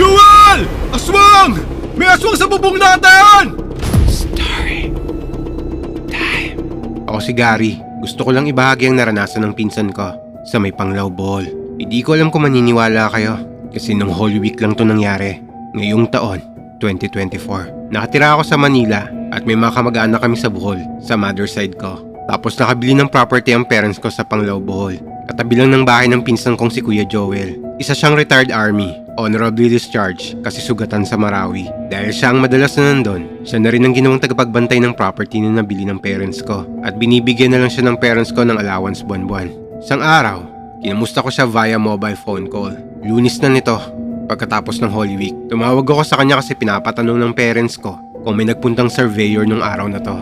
Joel! Aswang! May aswang sa bubong natin! Story time. Ako si Gary. Gusto ko lang ibahagi ang naranasan ng pinsan ko sa may Panglao Bohol. Hindi ko alam kung maniniwala kayo kasi nung Holy Week lang to nangyari. Ngayong taon, 2024. Nakatira ako sa Manila at may mga kamag-anak kami sa Bohol sa mother side ko. Tapos nakabili ng property ang parents ko sa Panglao Bohol. Katabi lang ng bahay ng pinsan kong si Kuya Joel. Isa siyang retired army, honorably discharged kasi sugatan sa Marawi. Dahil siya ang madalas na nandun, siya na rin ang ginawang tagapagbantay ng property na nabili ng parents ko. At binibigyan na lang siya ng parents ko ng allowance buwan-buwan. Isang araw, kinamusta ko siya via mobile phone call. Lunes na nito, pagkatapos ng Holy Week. Tumawag ako sa kanya kasi pinapatanong ng parents ko kung may nagpuntang surveyor nung araw na to.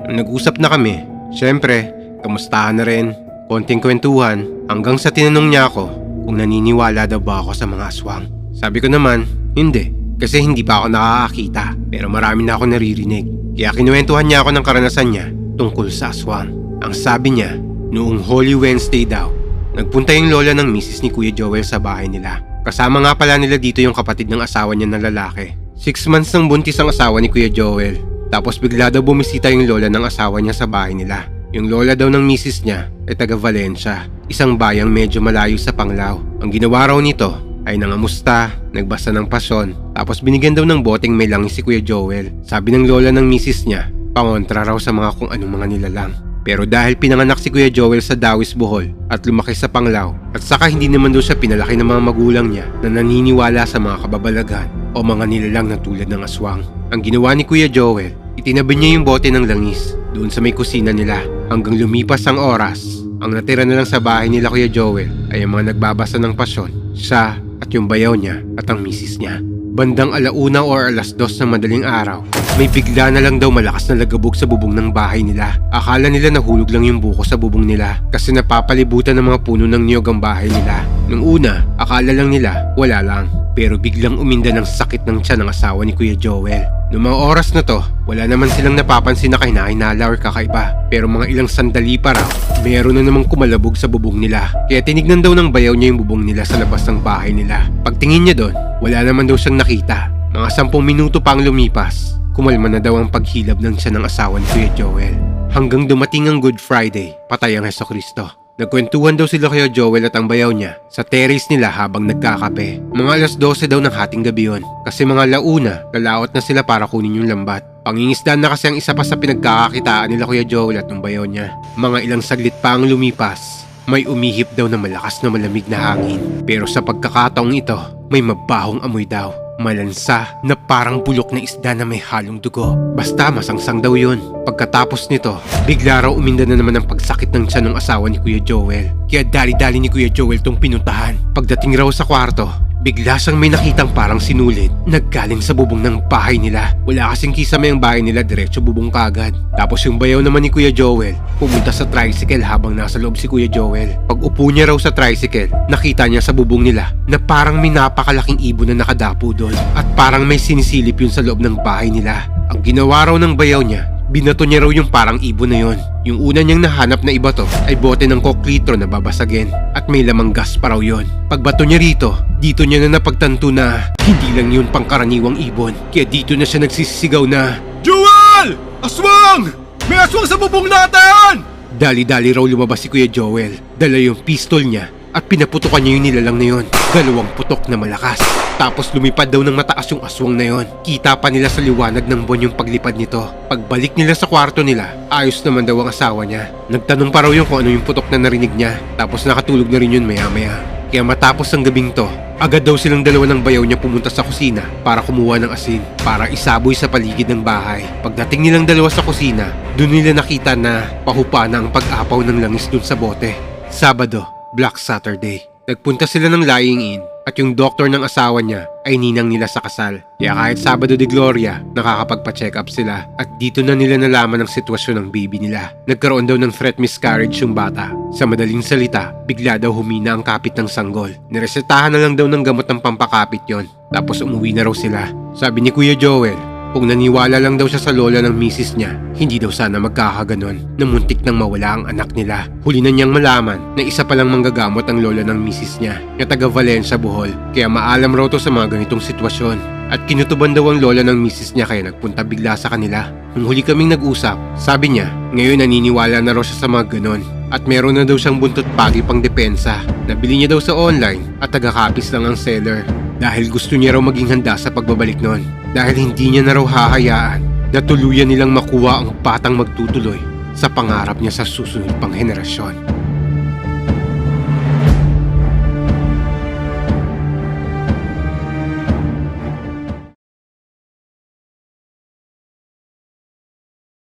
Nung nag-usap na kami, syempre, kamustahan na rin, konting kwentuhan, hanggang sa tinanong niya ako kung naniniwala daw ba ako sa mga aswang. Sabi ko naman, hindi. Kasi hindi pa ako nakakakita. Pero marami na ako naririnig. Kaya kinuwentuhan niya ako ng karanasan niya tungkol sa aswang. Ang sabi niya, noong Holy Wednesday daw, nagpunta yung lola ng misis ni Kuya Joel sa bahay nila. Kasama nga pala nila dito yung kapatid ng asawa niya na lalaki. 6 months nang buntis ang asawa ni Kuya Joel. Tapos bigla daw bumisita yung lola ng asawa niya sa bahay nila. Yung lola daw ng misis niya ay taga Valencia, isang bayang medyo malayo sa Panglao. Ang ginawa raw nito ay nangamusta, nagbasa ng pasyon, tapos binigyan daw ng boteng may langis si Kuya Joel. Sabi ng lola ng misis niya, pangontra raw sa mga kung anong mga nilalang. Pero dahil pinanganak si Kuya Joel sa Dawis, Bohol at lumaki sa Panglao, at saka hindi naman daw siya pinalaki ng mga magulang niya na naniniwala sa mga kababalagan o mga nilalang na tulad ng aswang. Ang ginawa ni Kuya Joel, itinabi niya yung bote ng langis doon sa may kusina nila hanggang lumipas ang oras. Ang natira na lang sa bahay nila Kuya Joel ay ang mga nagbabasa ng pasyon, siya at yung bayaw niya at ang misis niya. Bandang 1:00 or 2:00 ng madaling araw, may bigla na lang daw malakas na lagabog sa bubong ng bahay nila. Akala nila nahulog lang yung buko sa bubong nila kasi napapalibutan ng mga puno ng niyog ang bahay nila. Nung una, akala lang nila wala lang. Pero biglang uminda ng sakit ng tiyan ng asawa ni Kuya Joel. Noong mga oras na to, wala naman silang napapansin na kahinahinala or kakaiba. Pero mga ilang sandali pa raw, meron na namang kumalabog sa bubong nila. Kaya tinignan daw ng bayaw niya yung bubong nila sa labas ng bahay nila. Pagtingin niya doon, wala naman daw siyang nakita. Mga 10 minuto pa ang lumipas, kumalma na daw ang paghilab ng tiyan ng asawa ni Kuya Joel. Hanggang dumating ang Good Friday, patay ang Jesucristo. Nagkwentuhan daw sila Kuya Joel at ang bayaw niya sa terrace nila habang nagkakape. Mga 12:00 daw ng hating gabi yun. Kasi mga 1:00, lalaot na sila para kunin yung lambat. Pangingisda na kasi ang isa pa sa pinagkakakitaan nila Kuya Joel at ng bayaw niya. Mga ilang saglit pa ang lumipas, may umihip daw na malakas na malamig na hangin. Pero sa pagkakataong ito, may mabahong amoy daw. Malansa na parang bulok na isda na may halong dugo. Basta masangsang daw yun. Pagkatapos nito, bigla raw uminda na naman ang pagsakit ng tiyan ng asawa ni Kuya Joel. Kaya dali-dali ni Kuya Joel tong pinuntahan. Pagdating raw sa kwarto, bigla siyang may nakitang parang sinulid naggaling sa bubong ng bahay nila. Wala kasing kisame ang bahay nila, diretso bubong kagad. Tapos yung bayaw naman ni Kuya Joel pumunta sa tricycle habang nasa loob si Kuya Joel. Pag upo niya raw sa tricycle, nakita niya sa bubong nila na parang may napakalaking ibon na nakadapo doon at parang may sinisilip yun sa loob ng bahay nila. Ang ginawa raw ng bayaw niya, binato niya raw yung parang ibon na yon. Yung una niyang nahanap na iba to ay bote ng koklitro na babasagin at may lamang gas pa raw yon. Pagbato niya rito, dito niya na napagtanto na hindi lang yun pangkaraniwang ibon. Kaya dito na siya nagsisigaw na, Joel! Aswang! May aswang sa bubong natin! Dali-dali raw lumabas si Kuya Joel. Dala yung pistol niya at pinaputukan niya yung nilalang na yon. 2 putok na malakas. Tapos lumipad daw ng mataas yung aswang na yon. Kita pa nila sa liwanag ng buwan yung paglipad nito. Pagbalik nila sa kwarto nila, ayos naman daw ang asawa niya. Nagtanong pa raw yung kung ano yung putok na narinig niya. Tapos nakatulog na rin yun maya-maya. Kaya matapos ang gabing to, agad daw silang dalawa ng bayaw niya pumunta sa kusina para kumuha ng asin para isaboy sa paligid ng bahay. Pagdating nilang dalawa sa kusina, doon nila nakita na pahupa na ang pag-apaw ng langis doon sa bote. Sabado, Black Saturday. Nagpunta sila ng lying in at yung doktor ng asawa niya ay ninang nila sa kasal. Kaya kahit Sabado de Gloria, nakakapagpa-check up sila at dito na nila nalaman ang sitwasyon ng baby nila. Nagkaroon daw ng threat miscarriage yung bata. Sa madaling salita, bigla daw humina ang kapit ng sanggol. Niresetahan na lang daw ng gamot ng pampakapit yon. Tapos umuwi na raw sila. Sabi ni Kuya Joel, Kung naniwala lang daw siya sa lola ng misis niya, hindi daw sana magkakaganon na muntik nang mawala ang anak nila. Huli na niyang malaman na isa palang manggagamot ang lola ng misis niya na taga Valencia, Bohol, kaya maalam raw to sa mga ganitong sitwasyon. At kinutuban daw ang lola ng misis niya kaya nagpunta bigla sa kanila. Nung huli kaming nag-usap, sabi niya ngayon naniniwala na raw siya sa mga ganon. At meron na daw siyang buntot pagi pang depensa. Nabili niya daw sa online at taga-copies lang ang seller. Dahil gusto niya raw maging handa sa pagbabalik nun. Dahil hindi niya na raw hahayaan na tuluyan nilang makuha ang batang magtutuloy sa pangarap niya sa susunod pang henerasyon.